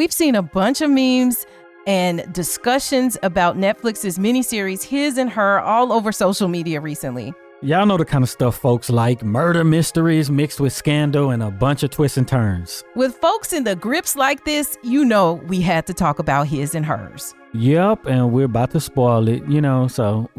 We've seen a bunch of memes and discussions about Netflix's miniseries His and Her all over social media recently. Y'all know the kind of stuff folks like: murder mysteries mixed with scandal and a bunch of twists and turns. With folks in the grips like this, you know we had to talk about His and Hers. Yep, and we're about to spoil it, so...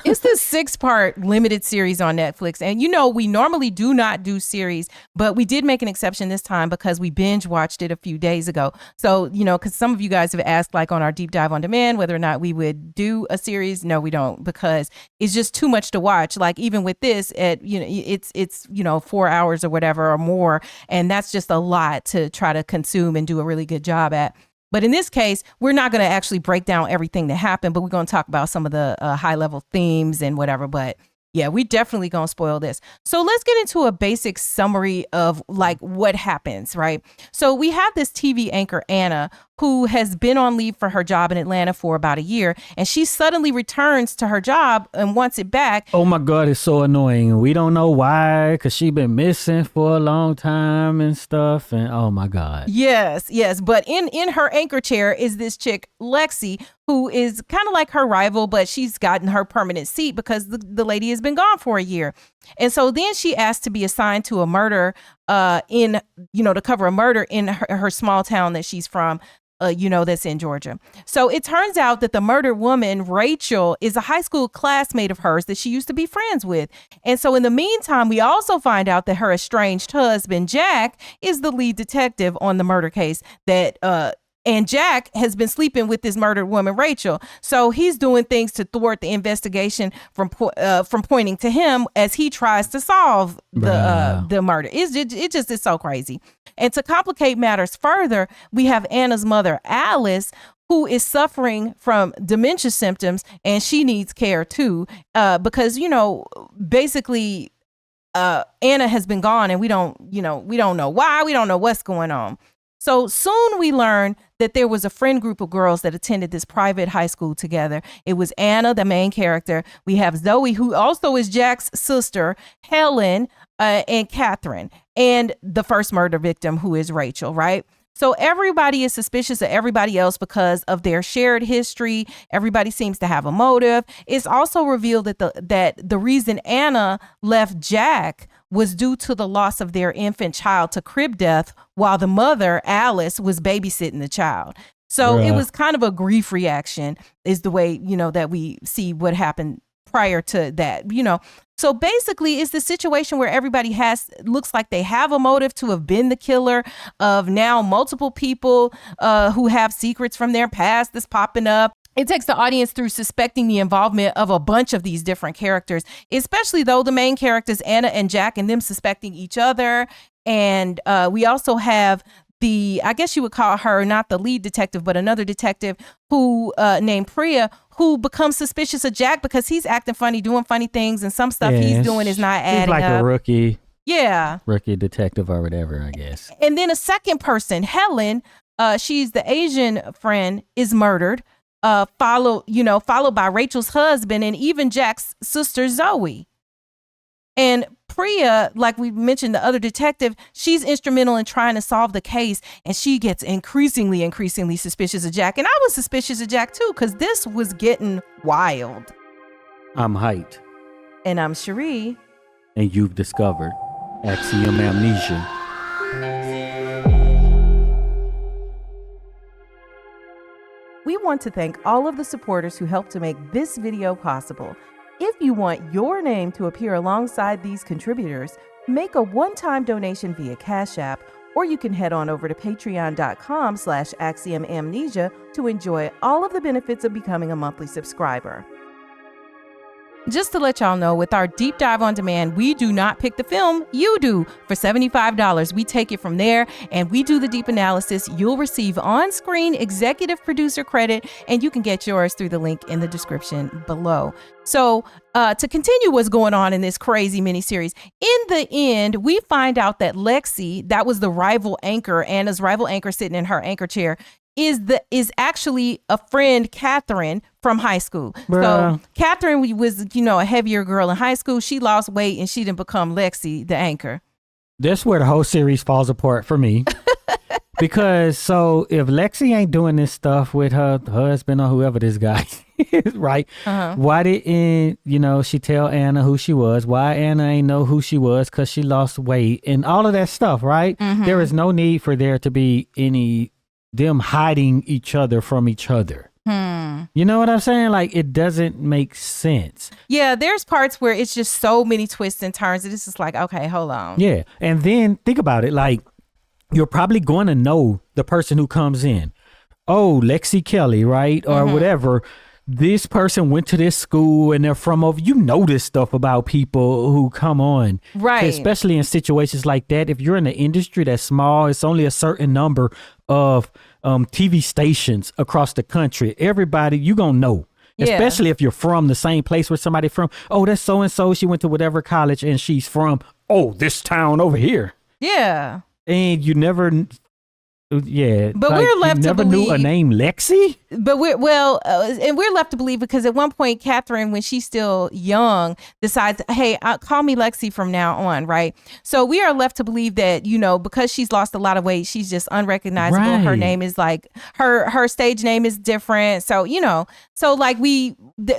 It's the 6-part limited series on Netflix. And we normally do not do series, but we did make an exception this time because we binge watched it a few days ago. So, because some of you guys have asked, like on our deep dive on demand, whether or not we would do a series. No, we don't, because it's just too much to watch. Like even with this, it's 4 hours or whatever or more. And that's just a lot to try to consume and do a really good job at. But in this case, we're not going to actually break down everything that happened, but we're going to talk about some of the high level themes and whatever. But yeah, we definitely going to spoil this. So let's get into a basic summary of like what happens, right? So we have this TV anchor, Anna, who has been on leave for her job in Atlanta for about a year. And she suddenly returns to her job and wants it back. Oh my God, it's so annoying. We don't know why, because she's been missing for a long time and stuff. And oh my God. Yes. But in her anchor chair is this chick, Lexi, who is kind of like her rival, but she's gotten her permanent seat because the lady has been gone for a year. And so then she asked to be assigned to a murder to cover a murder in her small town that she's from. That's in Georgia. So it turns out that the murdered woman, Rachel, is a high school classmate of hers that she used to be friends with. And so in the meantime, we also find out that her estranged husband, Jack, is the lead detective on the murder case and Jack has been sleeping with this murdered woman, Rachel. So he's doing things to thwart the investigation from pointing to him as he tries to solve the murder. It just is so crazy. And to complicate matters further, we have Anna's mother, Alice, who is suffering from dementia symptoms, and she needs care too, because basically Anna has been gone, and we don't know why. We don't know what's going on. So soon we learn that there was a friend group of girls that attended this private high school together. It was Anna, the main character. We have Zoe, who also is Jack's sister, Helen, and Catherine, and the first murder victim, who is Rachel, right? So everybody is suspicious of everybody else because of their shared history. Everybody seems to have a motive. It's also revealed that the reason Anna left Jack was due to the loss of their infant child to crib death while the mother, Alice, was babysitting the child. So It was kind of a grief reaction is the way, that we see what happened prior to that, So basically it's the situation where everybody looks like they have a motive to have been the killer of now multiple people who have secrets from their past that's popping up. It takes the audience through suspecting the involvement of a bunch of these different characters, especially though the main characters, Anna and Jack, and them suspecting each other. And we also have I guess you would call her not the lead detective, but another detective who named Priya, who becomes suspicious of Jack because he's acting funny, doing funny things, and some stuff he's doing is not adding up. He's like a rookie. Yeah. Rookie detective or whatever, I guess. And then a second person, Helen, she's the Asian friend, is murdered. Followed by Rachel's husband and even Jack's sister, Zoe. And Priya, like we mentioned, the other detective, she's instrumental in trying to solve the case, and she gets increasingly suspicious of Jack. And I was suspicious of Jack too, because this was getting wild. I'm Heit. And I'm Cheri. And you've discovered Axiom Amnesia. We want to thank all of the supporters who helped to make this video possible. If you want your name to appear alongside these contributors, make a one-time donation via Cash App, or you can head on over to patreon.com/axiomamnesia to enjoy all of the benefits of becoming a monthly subscriber. Just to let y'all know, with our deep dive on demand, we do not pick the film, you do. For $75, we take it from there and we do the deep analysis. You'll receive on-screen executive producer credit, and you can get yours through the link in the description below. So to continue what's going on in this crazy miniseries, in the end, we find out that Lexi, that was the rival anchor, Anna's rival anchor sitting in her anchor chair, is actually a friend, Catherine, from high school. Bruh. So Catherine was, a heavier girl in high school. She lost weight and she didn't become Lexi, the anchor. That's where the whole series falls apart for me. Because so if Lexi ain't doing this stuff with her husband or whoever this guy is, right? Why didn't, she tell Anna who she was? Why Anna ain't know who she was? Because she lost weight and all of that stuff, right? There is no need for there to be them hiding each other from each other. You know what I'm saying? Like, it doesn't make sense. Yeah, there's parts where it's just so many twists and turns that it's just like, okay, hold on. Yeah. And then think about it. Like, you're probably going to know the person who comes in. Oh, Lexi Kelly, right? Or whatever. This person went to this school and they're from over. You know this stuff about people who come on. Right. Especially in situations like that. If you're in an industry that's small, it's only a certain number of TV stations across the country. Everybody, you going to know. Yeah. Especially if you're from the same place where somebody from. Oh, that's so-and-so. She went to whatever college and she's from, this town over here. Yeah. And you never, but we're left to believe. Never knew a name Lexi. But we're left to believe because at one point, Catherine, when she's still young, decides, hey, call me Lexi from now on, right? So we are left to believe that, because she's lost a lot of weight, she's just unrecognizable. Right. Her name is like, her stage name is different. So, so like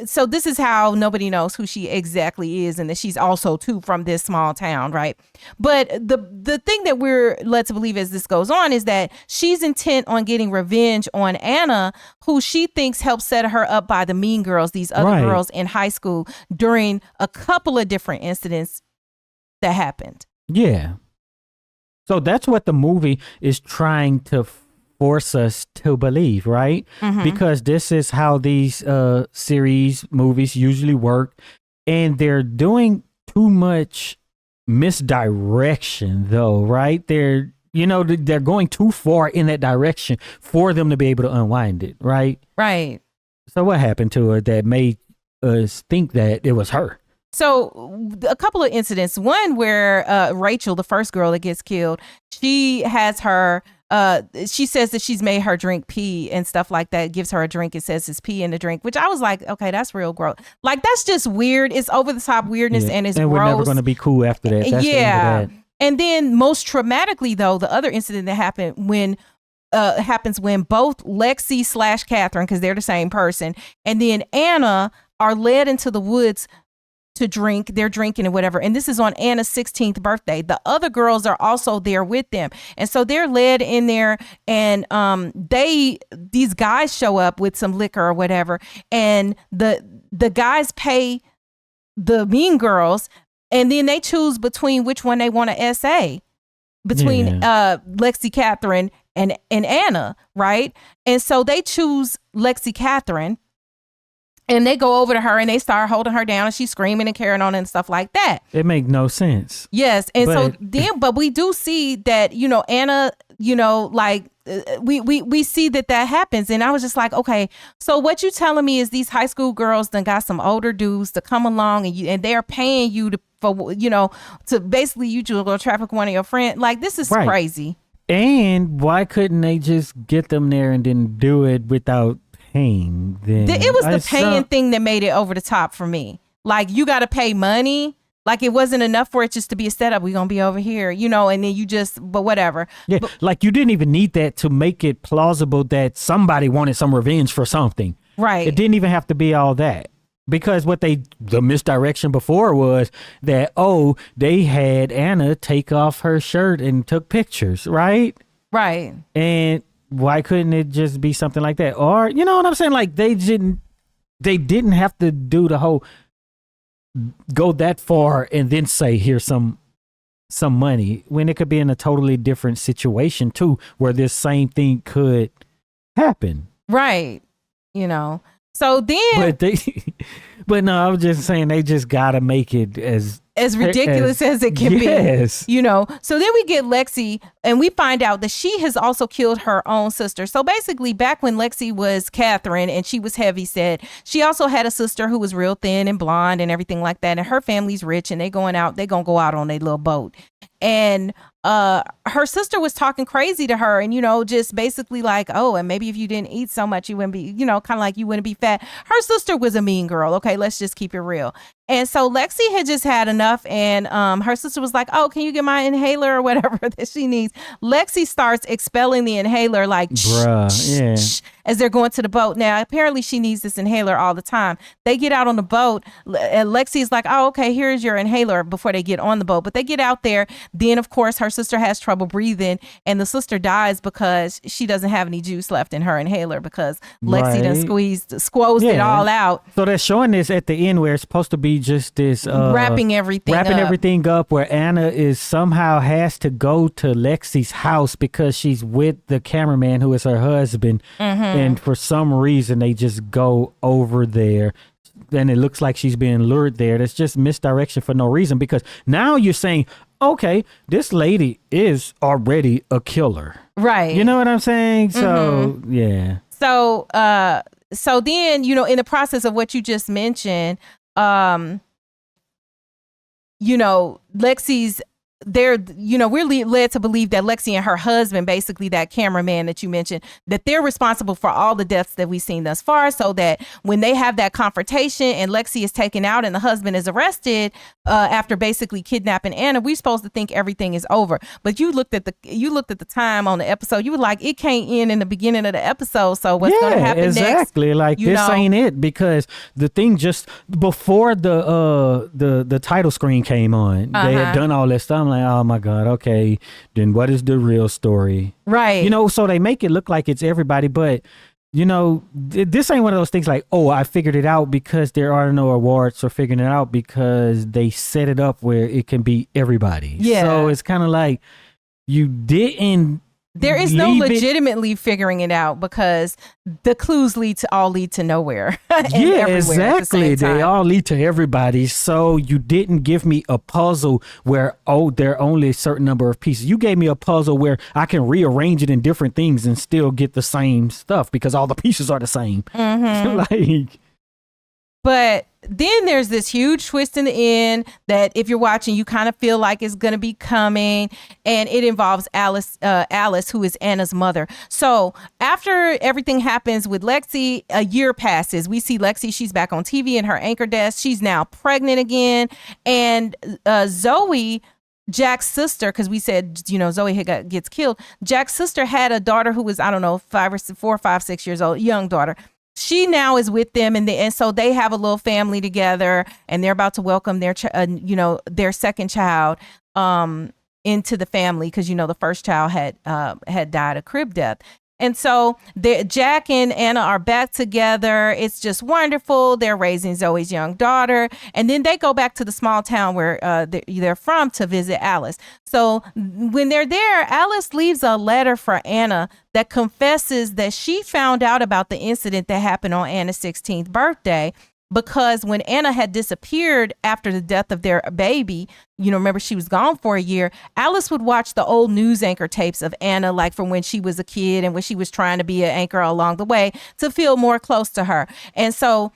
so this is how nobody knows who she exactly is and that she's also too from this small town, right? But the thing that we're led to believe as this goes on is that she's intent on getting revenge on Anna, who she thinks helped set her up by the mean girls, these other girls in high school during a couple of different incidents that happened. Yeah. So that's what the movie is trying to force us to believe, right? Because this is how these series movies usually work. And they're doing too much misdirection though, right? They're going too far in that direction for them to be able to unwind it, right? Right. So what happened to her that made us think that it was her? So a couple of incidents. One where Rachel, the first girl that gets killed, she has her, she says that she's made her drink pee and stuff like that, gives her a drink and says it's pee in the drink, which I was like, okay, that's real gross. Like, that's just weird. It's over the top weirdness and it's gross. And we're never going to be cool after that. That's the end of that. And then most traumatically, though, the other incident that happened happens when both Lexi / Catherine, because they're the same person, and then Anna are led into the woods to drink. They're drinking and whatever. And this is on Anna's 16th birthday. The other girls are also there with them. And so they're led in there and these guys show up with some liquor or whatever. And the guys pay the mean girls. And then they choose between which one they want to essay between Lexi Catherine and Anna, right? And so they choose Lexi Catherine and they go over to her and they start holding her down and she's screaming and carrying on and stuff like that. It make no sense. Yes. And but we do see that, Anna, we see that happens. And I was just like, okay, so what you telling me is these high school girls done got some older dudes to come along and they're paying you to basically you to go traffic one of your friends. Like, this is crazy. And why couldn't they just get them there and then do it without paying them? It was the paying thing that made it over the top for me. Like, you got to pay money. Like, it wasn't enough for it just to be a setup. We're going to be over here, and then but whatever. Yeah, like you didn't even need that to make it plausible that somebody wanted some revenge for something. Right. It didn't even have to be all that. Because the misdirection before was that, they had Anna take off her shirt and took pictures, right? Right. And why couldn't it just be something like that? Or, you know what I'm saying? Like, they didn't have to do the whole go that far and then say, here's some money, when it could be in a totally different situation too, where this same thing could happen. Right. So then, but no, I was just saying they just gotta make it as ridiculous as it can be. So then we get Lexi and we find out that she has also killed her own sister. So basically, back when Lexi was Catherine and she was heavy set, she also had a sister who was real thin and blonde and everything like that. And her family's rich and they're gonna go out on their little boat. And her sister was talking crazy to her and, just basically like, and maybe if you didn't eat so much, you wouldn't be, kind of like you wouldn't be fat. Her sister was a mean girl. Okay, let's just keep it real. And so Lexi had just had enough, and her sister was like, oh, can you get my inhaler or whatever that she needs? Lexi starts expelling the inhaler like, bruh, as they're going to the boat. Now, apparently she needs this inhaler all the time. They get out on the boat, and Lexi's like, oh, okay, here's your inhaler before they get on the boat. But they get out there. Then, of course, her sister has trouble breathing, and the sister dies because she doesn't have any juice left in her inhaler because Lexi done squozed it all out. So they're showing this at the end where it's supposed to be just this wrapping everything up, where Anna is somehow has to go to Lexi's house because she's with the cameraman who is her husband. And for some reason, they just go over there. And it looks like she's being lured there. That's just misdirection for no reason, because now you're saying, okay, this lady is already a killer. Right. You know what I'm saying? So, yeah. So, so then, you know, in the process of what you just mentioned, you know, Lexi's we're led to believe that Lexi and her husband, basically that cameraman that you mentioned, that they're responsible for all the deaths that we've seen thus far, so that when they have that confrontation and Lexi is taken out and the husband is arrested after basically kidnapping Anna, we're supposed to think everything is over. But you looked at the time on the episode, you were like, it can't end in the beginning of the episode, so what's going to happen next? Exactly. Like, this ain't it, because the thing just before the title screen came on, they had done all this stuff. I'm like, oh my God, okay, then what is the real story? Right. You know, so they make it look like it's everybody, but you know, this ain't one of those things like, oh, I figured it out, because there are no awards for figuring it out, because they set it up where it can be everybody. Yeah. So it's kind of like you didn't. There is no legitimately figuring it out, because the clues lead to nowhere. Yeah, exactly. They all lead to everybody. So you didn't give me a puzzle where, there are only a certain number of pieces. You gave me a puzzle where I can rearrange it in different things and still get the same stuff, because all the pieces are the same. But then there's this huge twist in the end that if you're watching, you kind of feel like it's going to be coming, and it involves Alice, who is Anna's mother. So after everything happens with Lexi, a year passes. We see Lexi, she's back on TV in her anchor desk. She's now pregnant again. And Zoe, Jack's sister, because we said, you know, Zoe gets killed. Jack's sister had a daughter who was, I don't know, 4, 5, 6 years old, young daughter. She now is with them, and so they have a little family together, and they're about to welcome their their second child into the family, because you know the first child had died a crib death. And so Jack and Anna are back together. It's just wonderful. They're raising Zoe's young daughter. And then they go back to the small town where they're from to visit Alice. So when they're there, Alice leaves a letter for Anna that confesses that she found out about the incident that happened on Anna's 16th birthday, because when Anna had disappeared after the death of their baby, you know, remember she was gone for a year, Alice would watch the old news anchor tapes of Anna, like from when she was a kid and when she was trying to be an anchor along the way, to feel more close to her. And so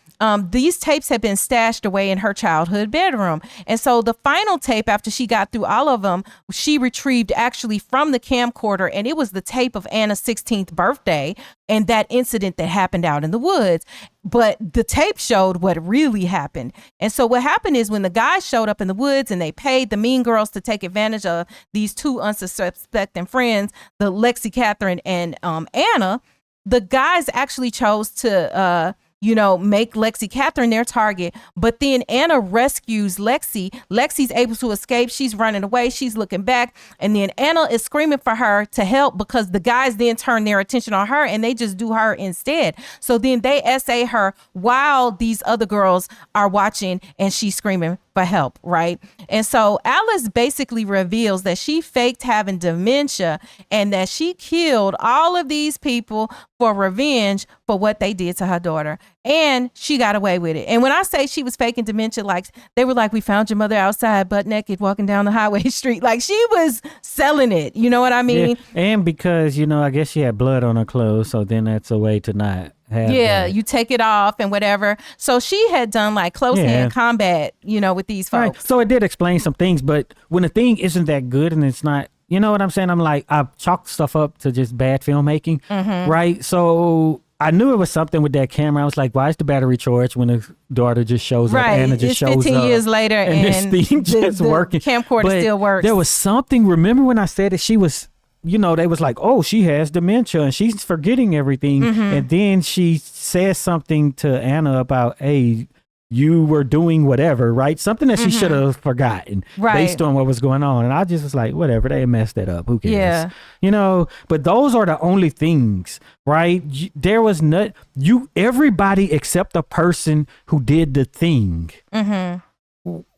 these tapes had been stashed away in her childhood bedroom. And so the final tape, after she got through all of them, she retrieved actually from the camcorder, and it was the tape of Anna's 16th birthday and that incident that happened out in the woods. But the tape showed what really happened. And so what happened is when the guys showed up in the woods and they paid the mean girls to take advantage of these two unsuspecting friends, the Lexi, Catherine, and Anna, the guys actually chose to make Lexi Catherine their target. But then Anna rescues Lexi. Lexi's able to escape. She's running away. She's looking back. And then Anna is screaming for her to help, because the guys then turn their attention on her and they just do her instead. So then they essay her while these other girls are watching, and she's screaming for help, right? And so Alice basically reveals that she faked having dementia and that she killed all of these people for revenge for what they did to her daughter. And she got away with it. And when I say she was faking dementia, like they were like, we found your mother outside butt naked walking down the highway street. Like she was selling it. You know what I mean? Yeah. And because, I guess she had blood on her clothes. So then that's a way to not have that. You take it off and whatever. So she had done like close hand combat, with these folks. Right. So it did explain some things, but when a thing isn't that good and it's not, you know what I'm saying? I'm like, I've chalked stuff up to just bad filmmaking, right? So I knew it was something with that camera. I was like, why is the battery charged when the daughter just shows up? Anna just shows 15 up. years later and this thing just working. Camcorder still works. There was something, remember when I said that she was, you know, they was like, oh, she has dementia and she's forgetting everything. And then she says something to Anna about, hey, you were doing whatever, right? Something that she should have forgotten based on what was going on. And I just was like, whatever, they messed that up. Who cares? Yeah. You know, but those are the only things, right? There was everybody except the person who did the thing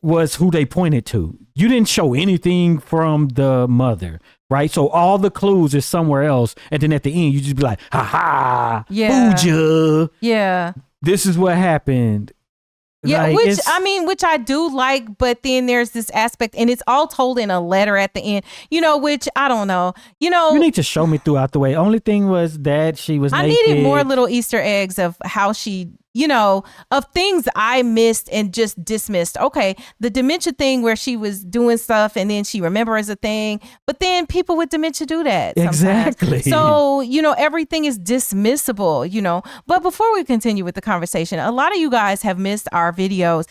was who they pointed to. You didn't show anything from the mother, right? So all the clues is somewhere else. And then at the end, you just be like, ha ha, booja. Yeah. This is what happened. Yeah, which I do like, but then there's this aspect, and it's all told in a letter at the end, you know, which I don't know. You know, you need to show me throughout the way. Only thing was that she was naked. I needed more little Easter eggs of how she, you know, of things I missed and just dismissed. Okay, the dementia thing where she was doing stuff and then she remembers a thing, but then people with dementia do that sometimes. Exactly. So, you know, everything is dismissible, you know. But before we continue with the conversation, a lot of you guys have missed our videos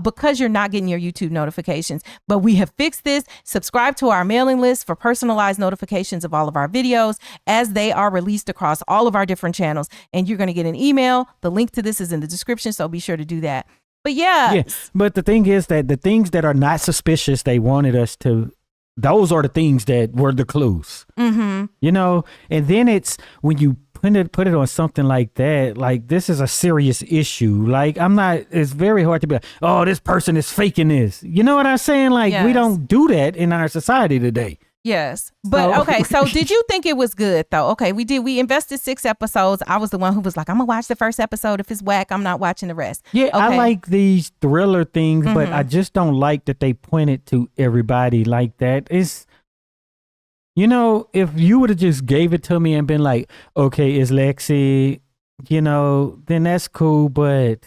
because you're not getting your YouTube notifications. But we have fixed this. Subscribe to our mailing list for personalized notifications of all of our videos as they are released across all of our different channels. And you're going to get an email. The link to this is in the description, so be sure to do that. But yeah, but the thing is that the things that are not suspicious, they wanted us to, those are the things that were the clues. You know, and then it's when you put it on something like that, like this is a serious issue. Like it's very hard to be like, oh, this person is faking this. You know what I'm saying? Like we don't do that in our society today. Yes. But okay, so did you think it was good though? Okay, we invested 6 episodes. I was the one who was like, I'm gonna watch the first episode. If it's whack, I'm not watching the rest. Yeah, okay. I like these thriller things, but I just don't like that they pointed to everybody like that. It's, you know, if you would have just gave it to me and been like, okay, it's Lexi, you know, then that's cool, but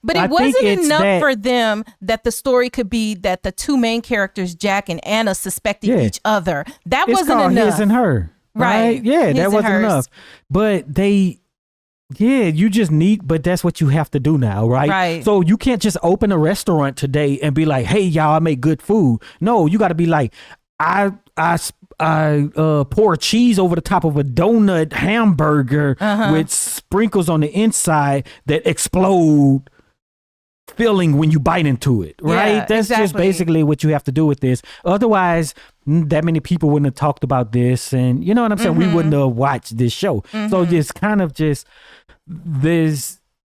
it wasn't enough for them that the story could be that the two main characters, Jack and Anna, suspected each other. That wasn't enough. His and her, right? Yeah, that wasn't enough. But you just need, but that's what you have to do now, right? Right. So you can't just open a restaurant today and be like, hey, y'all, I make good food. No, you got to be like, I pour cheese over the top of a donut hamburger with sprinkles on the inside that explode feeling when you bite into it, right? Yeah, that's just basically what you have to do with this. Otherwise, that many people wouldn't have talked about this, and you know what I'm saying? We wouldn't have watched this show. So it's kind of just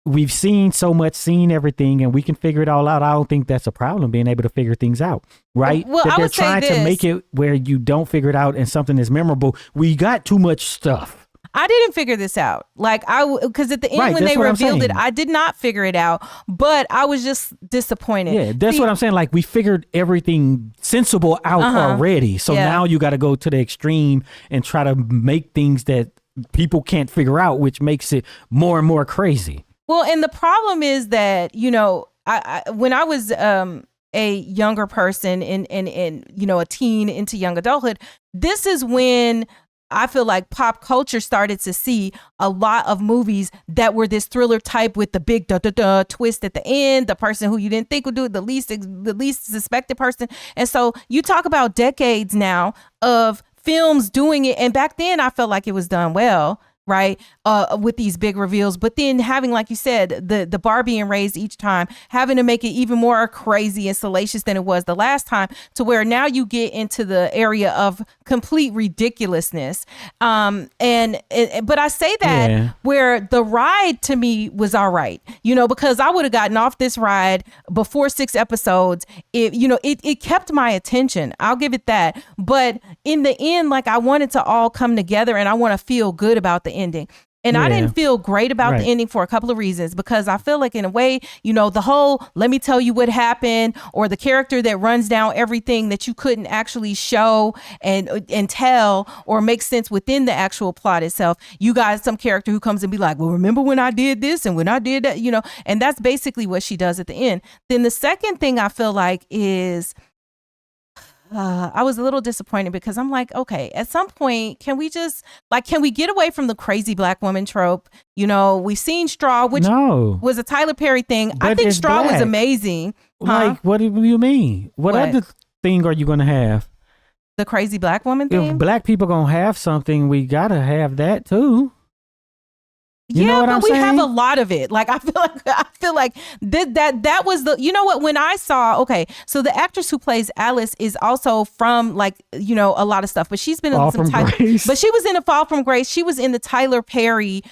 we've seen so much, seen everything, and we can figure it all out. I don't think that's a problem, being able to figure things out, right? Well, that they're trying to make it where you don't figure it out and something is memorable. We got too much stuff. I didn't figure this out. Like because at the end when they revealed it, I did not figure it out, but I was just disappointed. Yeah, that's what I'm saying. Like we figured everything sensible out already. So now you got to go to the extreme and try to make things that people can't figure out, which makes it more and more crazy. Well, and the problem is that, you know, I when I was a younger person and you know, a teen into young adulthood, this is when I feel like pop culture started to see a lot of movies that were this thriller type with the big twist at the end, the person who you didn't think would do it, the least suspected person. And so you talk about decades now of films doing it. And back then I felt like it was done well, right? With these big reveals, but then having, like you said, the bar being raised each time, having to make it even more crazy and salacious than it was the last time, to where now you get into the area of complete ridiculousness. But I say that where the ride to me was all right, you know, because I would have gotten off this ride before 6 episodes. It kept my attention. I'll give it that. But in the end, like I wanted to all come together and I want to feel good about the ending. And I didn't feel great about the ending for a couple of reasons, because I feel like in a way, you know, the whole let me tell you what happened, or the character that runs down everything that you couldn't actually show and tell or make sense within the actual plot itself. You got some character who comes and be like, well, remember when I did this and when I did that, you know, and that's basically what she does at the end. Then the second thing I feel like is I was a little disappointed because I'm like, okay, at some point, can we get away from the crazy black woman trope? You know, we've seen Straw, which was a Tyler Perry thing. But I think Straw black. was amazing. Like, what do you mean? What other thing are you going to have? The crazy black woman thing? If black people going to have something, we got to have that too. You know what I'm saying? Have a lot of it. Like I feel like that was the, you know what, when I saw, okay, so the actress who plays Alice is also from like, you know, a lot of stuff, but she's been in some but she was in A Fall from Grace. She was in the Tyler Perry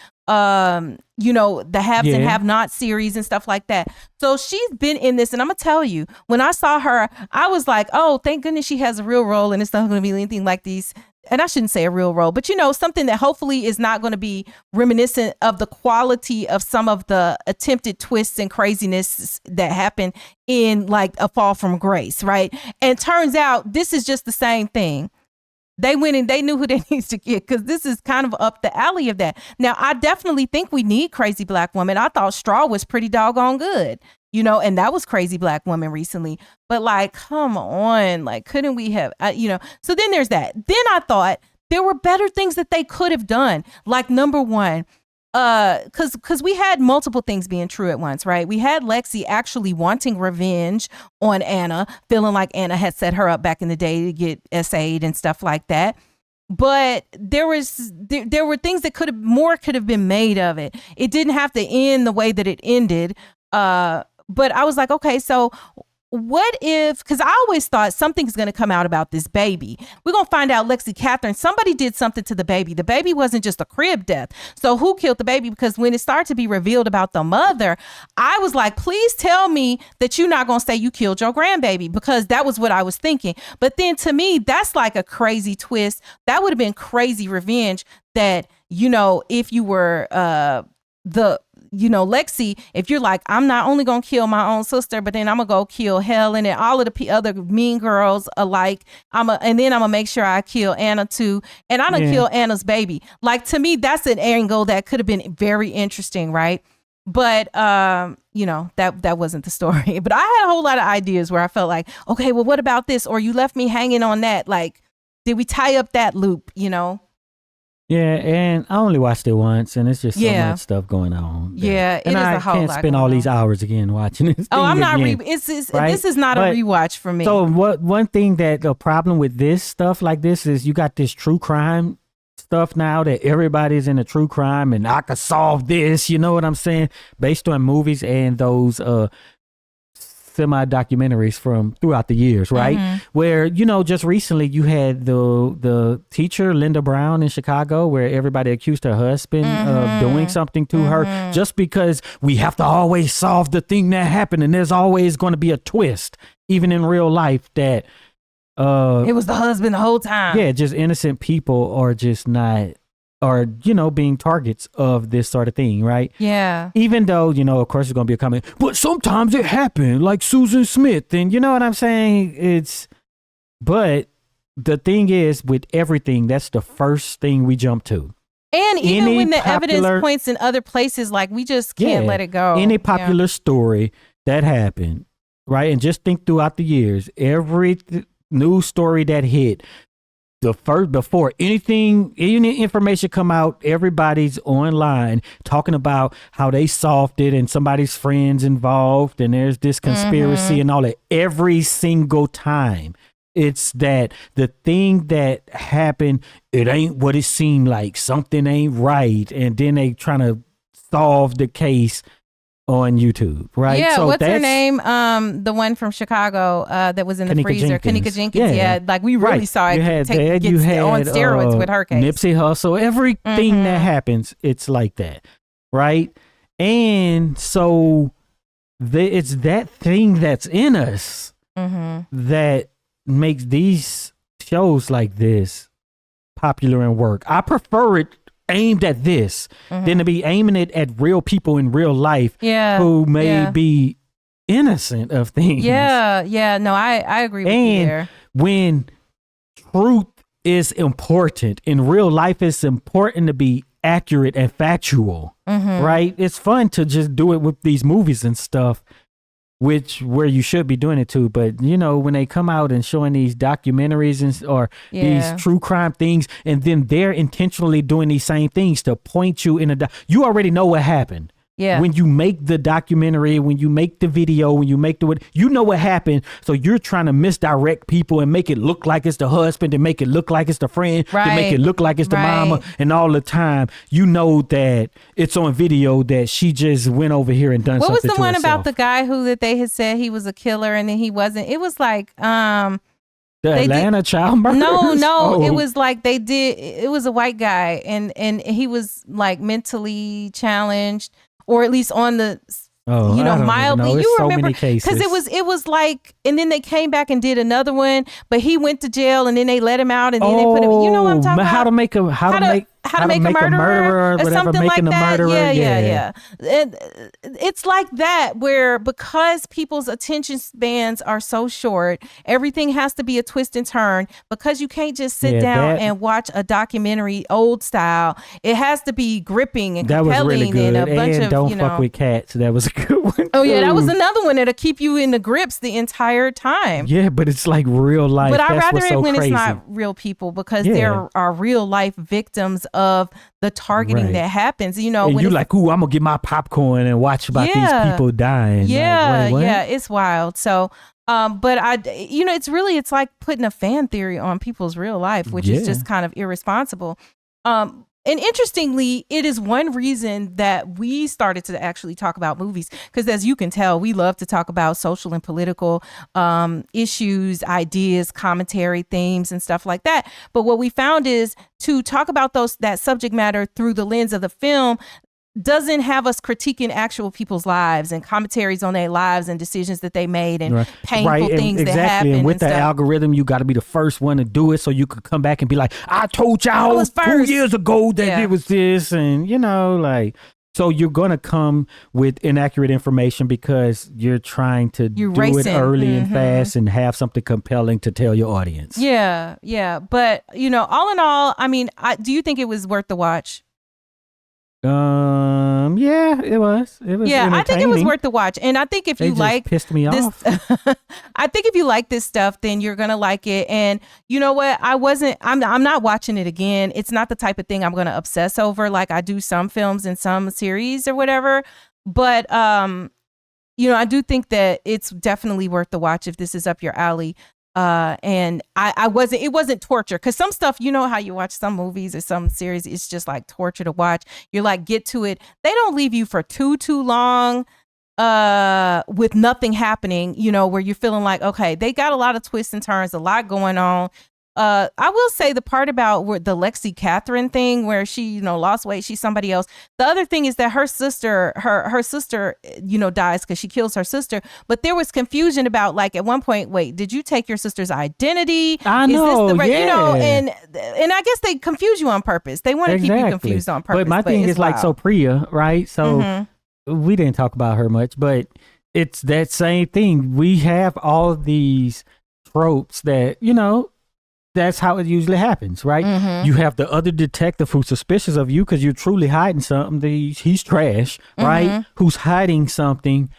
you know, the Haves and Have Not series and stuff like that. So she's been in this, and I'm gonna tell you, when I saw her, I was like, oh, thank goodness she has a real role and it's not gonna be anything like these. And I shouldn't say a real role, but you know, something that hopefully is not going to be reminiscent of the quality of some of the attempted twists and craziness that happen in like A Fall from Grace, right? And turns out this is just the same thing. They went and they knew who they needs to get, because this is kind of up the alley of that. Now, I definitely think we need crazy black women. I thought Straw was pretty doggone good, you know, and that was crazy black woman recently. But like, come on, like, couldn't we have, you know? So then there's that. Then I thought there were better things that they could have done. Like, number one, because we had multiple things being true at once, right? We had Lexi actually wanting revenge on Anna, feeling like Anna had set her up back in the day to get SA'd and stuff like that. But there were things that could have been made of it. It didn't have to end the way that it ended. But I was like, okay, so what if, because I always thought something's going to come out about this baby. We're going to find out Lexi Catherine, somebody did something to the baby. The baby wasn't just a crib death. So who killed the baby? Because when it started to be revealed about the mother, I was like, please tell me that you're not going to say you killed your grandbaby, because that was what I was thinking. But then to me, that's like a crazy twist. That would have been crazy revenge that, you know, if you were you know, Lexi, if you're like, I'm not only going to kill my own sister, but then I'm going to go kill Helen and all of the other mean girls alike. And then I'm going to make sure I kill Anna too. And I'm going to kill Anna's baby. Like, to me, that's an angle that could have been very interesting, right? But, you know, that wasn't the story. But I had a whole lot of ideas where I felt like, okay, well, what about this? Or you left me hanging on that. Like, did we tie up that loop, you know? Yeah, and I only watched it once, and it's just so much stuff going on. Yeah, it and is I a whole lot. can't spend all these hours again watching this. Oh, I'm not. Right? This is not a rewatch for me. So one thing that the problem with this stuff like this is you got this true crime stuff now that everybody's into true crime, and I could solve this. You know what I'm saying? Based on movies and those semi-documentaries from throughout the years, right? Mm-hmm. Where, you know, just recently you had the teacher, Linda Brown in Chicago, where everybody accused her husband of doing something to her, just because we have to always solve the thing that happened, and there's always going to be a twist, even in real life, that it was the husband the whole time. Yeah, just innocent people are just not, or, you know, being targets of this sort of thing, right? Yeah. Even though, you know, of course it's going to be a comment, but sometimes it happened, like Susan Smith, and you know what I'm saying? But the thing is, with everything, that's the first thing we jump to. And even when the evidence points in other places, like, we just can't let it go. Any popular story that happened, right? And just think throughout the years, every news story that hit, before any information come out, everybody's online talking about how they solved it and somebody's friends involved and there's this conspiracy and all that. Every single time, it's that the thing that happened, it ain't what it seemed like. Something ain't right, and then they trying to solve the case on YouTube, right? Yeah, so what's her name? The one from Chicago that was in the freezer, Kanika Jenkins. Yeah, like, we really saw it get on steroids with her case. Nipsey Hussle, everything that happens, it's like that, right? And so it's that thing that's in us that makes these shows like this popular and work. I prefer it aimed at this than to be aiming it at real people in real life who may be innocent of things. No, I agree with you there. When truth is important in real life, it's important to be accurate and factual, right? It's fun to just do it with these movies and stuff where you should be doing it to. But you know, when they come out and showing these documentaries or these true crime things, and then they're intentionally doing these same things to point you in you already know what happened. Yeah. When you make the documentary, when you make the video, when you make you know what happened. So you're trying to misdirect people and make it look like it's the husband and make it look like it's the friend, to make it look like it's the mama. And all the time, you know that it's on video that she just went over here and done something to herself. What was the one about the guy that they had said he was a killer and then he wasn't? It was like, the Atlanta child murder? No. It was like it was a white guy and he was like mentally challenged. Or at least on the, mildly. You so remember, because it was like, and then they came back and did another one, but he went to jail and then they let him out and then they put him. You know what I'm talking about? How to make a murderer or whatever, something making like a that. murderer. Yeah. And it's like that where because people's attention spans are so short, everything has to be a twist and turn because you can't just sit down and watch a documentary old style. It has to be gripping and compelling. That was really good. And a bunch of, Don't Fuck with Cats. That was a good one. Oh yeah, that was another one that'll keep you in the grips the entire time. Yeah, but it's like real life. But I'd rather it when crazy. It's not real people because there are real life victims of the targeting that happens. You know, and when you're like, ooh, I'm gonna get my popcorn and watch about these people dying. Yeah, like, wait, it's wild. So, but it's like putting a fan theory on people's real life, which is just kind of irresponsible. And interestingly, it is one reason that we started to actually talk about movies, because as you can tell, we love to talk about social and political issues, ideas, commentary, themes, and stuff like that. But what we found is to talk about that subject matter through the lens of the film doesn't have us critiquing actual people's lives and commentaries on their lives and decisions that they made and painful things that happened. And with the algorithm, you got to be the first one to do it so you could come back and be like, I told y'all 2 years ago that it was this. And, so you're going to come with inaccurate information because you're trying to do it early and fast and have something compelling to tell your audience. Yeah. But, all in all, I mean, do you think it was worth the watch? Yeah, it was. Yeah, I think it was worth the watch, and I think if you like pissed me off. I think if you like this stuff, then you're gonna like it. And you know what? I'm not watching it again. It's not the type of thing I'm gonna obsess over like I do some films and some series or whatever. But I do think that it's definitely worth the watch if this is up your alley. And it wasn't torture, because some stuff, you know how you watch some movies or some series, it's just like torture to watch. You're like, get to it. They don't leave you for too long with nothing happening, where you're feeling like, okay, they got a lot of twists and turns, a lot going on. I will say the part about the Lexi Catherine thing where she, lost weight, she's somebody else. The other thing is that her sister, dies because she kills her sister. But there was confusion about, like, at one point, wait, did you take your sister's identity? I know, and I guess they confuse you on purpose. They want to keep you confused on purpose. But my thing is wild. Like, so Priya, right? So we didn't talk about her much, but it's that same thing. We have all of these tropes that, that's how it usually happens, right? You have the other detective who's suspicious of you because you're truly hiding something. He's trash, right? Who's hiding something,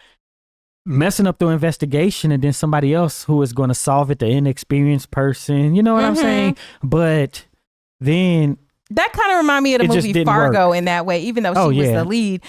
messing up the investigation, and then somebody else who is going to solve it, the inexperienced person. You know what I'm saying? But then... That kind of reminded me of the movie Fargo in that way, even though she was the lead.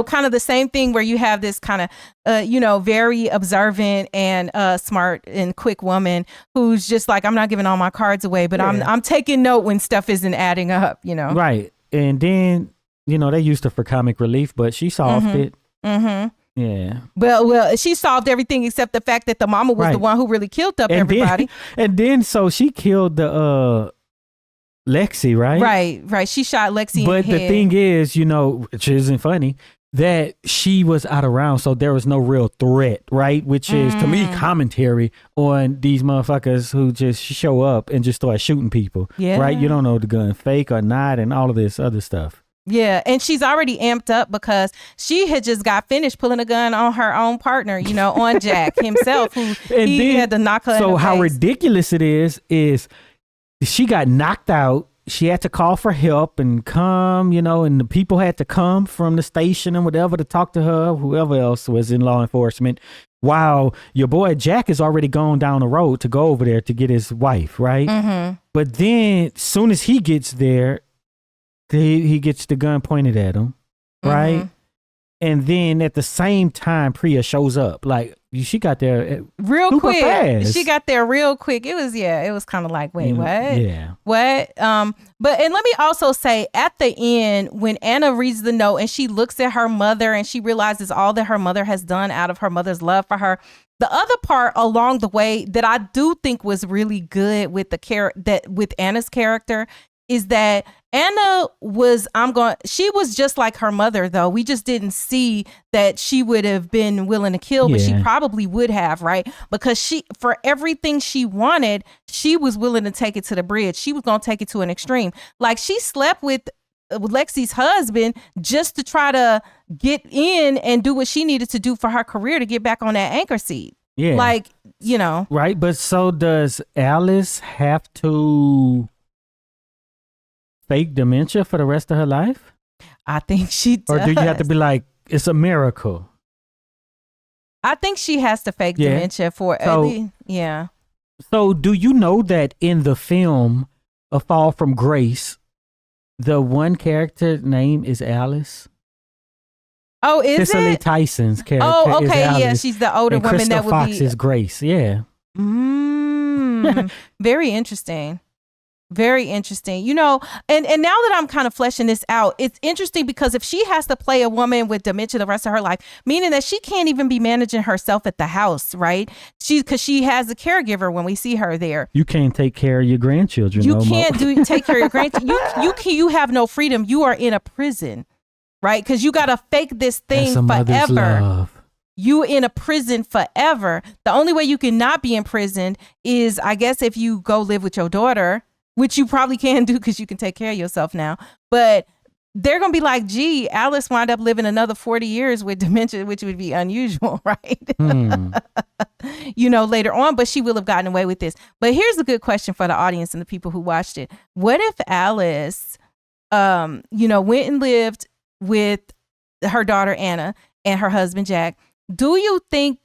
Kind of the same thing where you have this kind of, very observant and smart and quick woman who's just like, I'm not giving all my cards away, but I'm taking note when stuff isn't adding up, Right. And then, they used her for comic relief, but she solved it. Yeah. Well, she solved everything except the fact that the mama was the one who really killed everybody. And then so she killed the... Lexi, right? Right. She shot Lexi but in the head. The thing is, which isn't funny, that she was out of round, so there was no real threat, right? Which is, to me, commentary on these motherfuckers who just show up and just start shooting people, right? You don't know the gun fake or not and all of this other stuff. Yeah, and she's already amped up because she had just got finished pulling a gun on her own partner, on Jack himself, who he had to knock her in the face. So how ridiculous it is she got knocked out. She had to call for help and come, and the people had to come from the station and whatever to talk to her, whoever else was in law enforcement. while your boy Jack is already gone down the road to go over there to get his wife, right? Mm-hmm. But then soon as he gets there, he gets the gun pointed at him, right? Mm-hmm. And then at the same time, Priya shows up. Like, she got there real quick. Fast. She got there real quick. It was kind of like, wait, what? Yeah. What? But and let me also say, at the end, when Anna reads the note and she looks at her mother and she realizes all that her mother has done out of her mother's love for her. The other part along the way that I do think was really good with with Anna's character is that Anna she was just like her mother, though. We just didn't see that she would have been willing to kill, but she probably would have, right? Because for everything she wanted, she was willing to take it to the bridge. She was going to take it to an extreme. Like, she slept with Lexi's husband just to try to get in and do what she needed to do for her career to get back on that anchor seat. Yeah. Like, you know. Right. But so does Alice have to fake dementia for the rest of her life? I think she does. Or do you have to be like, it's a miracle? I think she has to fake dementia for yeah. So do you know that in the film A Fall from Grace, the one character name is Alice? Oh, is Cicely it? Tyson's character. Oh, okay, is Alice, yeah, she's the older and woman Crystal that would Fox be. is Grace, yeah. Very interesting. Very interesting. You know, and now that I'm kind of fleshing this out, it's interesting because if she has to play a woman with dementia the rest of her life, meaning that she can't even be managing herself at the house, right? Because she has a caregiver when we see her there. You can't take care of your grandchildren. You can't take care of your grandchildren. You have no freedom. You are in a prison, right? Because you got to fake this thing forever. Love. You in a prison forever. The only way you can not be imprisoned is, I guess, if you go live with your daughter, which you probably can do because you can take care of yourself now. But they're going to be like, gee, Alice wound up living another 40 years with dementia, which would be unusual, right? You know, later on, but she will have gotten away with this. But here's a good question for the audience and the people who watched it. What if Alice, you know, went and lived with her daughter, Anna, and her husband, Jack? Do you think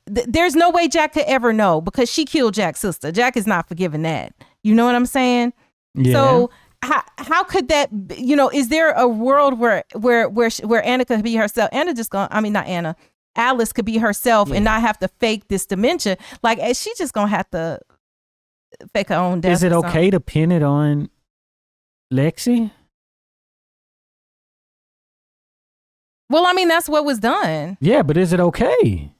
there's no way Jack could ever know because she killed Jack's sister? Jack is not forgiving that. You know what I'm saying? Yeah. So how could that, you know, is there a world where Anna could be herself? Alice could be herself and not have to fake this dementia. Like, she just gonna have to fake her own death. Is it okay to pin it on Lexi? Well, I mean, that's what was done. Yeah, but is it okay?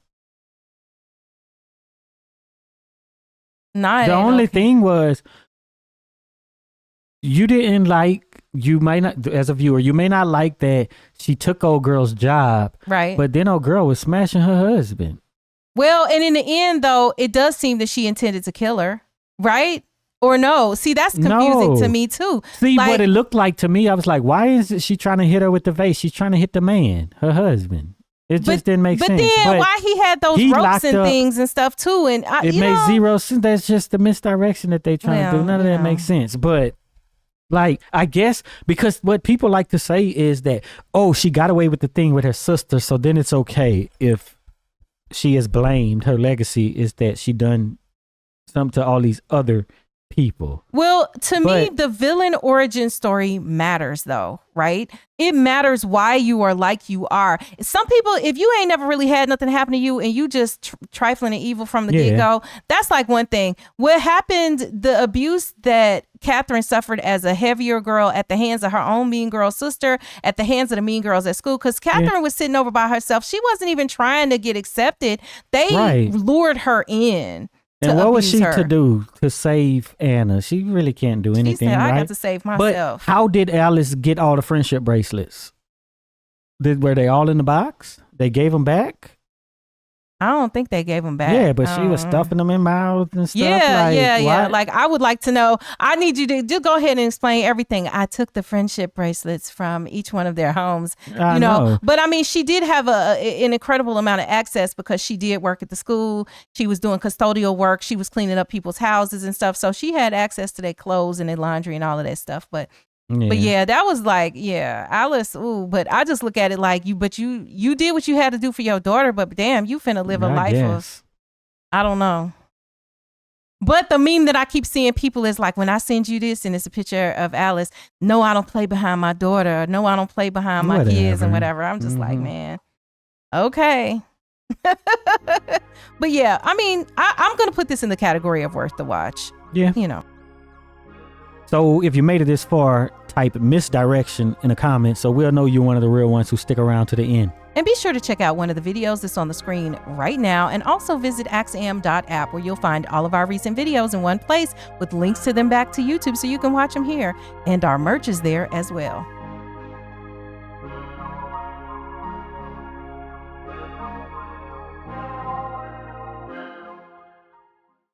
No, the only thing was you might not, as a viewer, you may not like that she took old girl's job, right? But then old girl was smashing her husband. Well, and in the end, though, it does seem that she intended to kill her, right? Or no? See, that's confusing to me too. See, what it looked like to me, I was like, why is she trying to hit her with the vase? She's trying to hit the man, her husband. It just didn't make sense. But then why he had those ropes and things and stuff too? And it made zero sense. That's just the misdirection that they trying to do. None of that makes sense. But like, I guess because what people like to say is that, oh, she got away with the thing with her sister, so then it's okay if she is blamed. Her legacy is that she done something to all these other people. Well, to me, the villain origin story matters, though, right? It matters why you are like you are. Some people, if you ain't never really had nothing happen to you and you just trifling and evil from the get-go, that's like one thing. What happened, the abuse that Catherine suffered as a heavier girl at the hands of her own mean girl sister, at the hands of the mean girls at school, because Catherine was sitting over by herself. She wasn't even trying to get accepted. They lured her in. And what was she to do to save Anna? She really can't do anything. She said, right? I got to save myself. But how did Alice get all the friendship bracelets? Were they all in the box? They gave them back? I don't think they gave them back. Yeah, but she was stuffing them in mouths and stuff. Yeah. Like, I would like to know. I need you to just go ahead and explain everything. I took the friendship bracelets from each one of their homes. I know. But I mean, she did have an incredible amount of access because she did work at the school. She was doing custodial work. She was cleaning up people's houses and stuff. So she had access to their clothes and their laundry and all of that stuff. But But yeah, that was like, yeah, Alice. Ooh, but I just look at it like you did what you had to do for your daughter, but damn, you finna live a life of, I don't know. But the meme that I keep seeing people is like, when I send you this and it's a picture of Alice, no, I don't play behind my daughter. No, I don't play behind my kids and whatever. I'm just like, man, okay. But yeah, I mean, I'm going to put this in the category of worth the watch. Yeah. You know. So if you made it this far, type misdirection in the comments so we'll know you're one of the real ones who stick around to the end. And be sure to check out one of the videos that's on the screen right now, and also visit axiom.app where you'll find all of our recent videos in one place with links to them back to YouTube so you can watch them here. And our merch is there as well.